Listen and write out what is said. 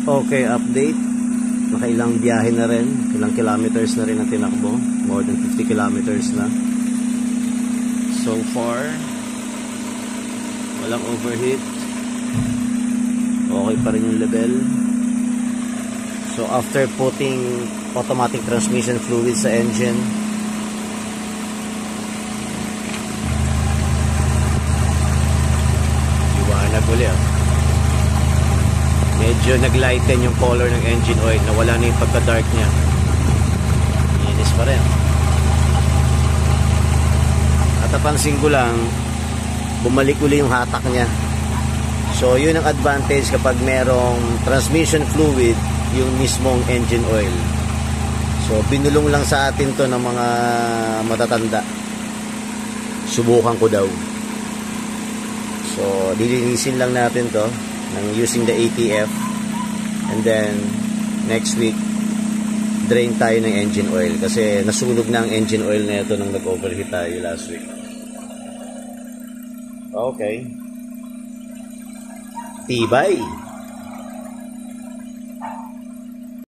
Okay, update. Nakailang biyahe na rin. Ilang kilometers na rin ang tinakbo. More than 50 kilometers na. So far, walang overheat. Okay pa rin yung level. So after putting automatic transmission fluid sa engine, iwanag uli medyo naglighten yung color ng engine oil. Nawala na yung pagka-dark niya. Inis pa rin. At napansin ko lang, bumalik uli yung hatak niya. So yun ang advantage kapag merong transmission fluid yung mismong engine oil. So binulong lang sa atin to ng mga matatanda. Subukan ko daw. So dilinisin lang natin to using the ATF, and then next week drain tayo ng engine oil kasi nasunog na ang engine oil na ito nung nag-overheat tayo last week. Okay, tibay.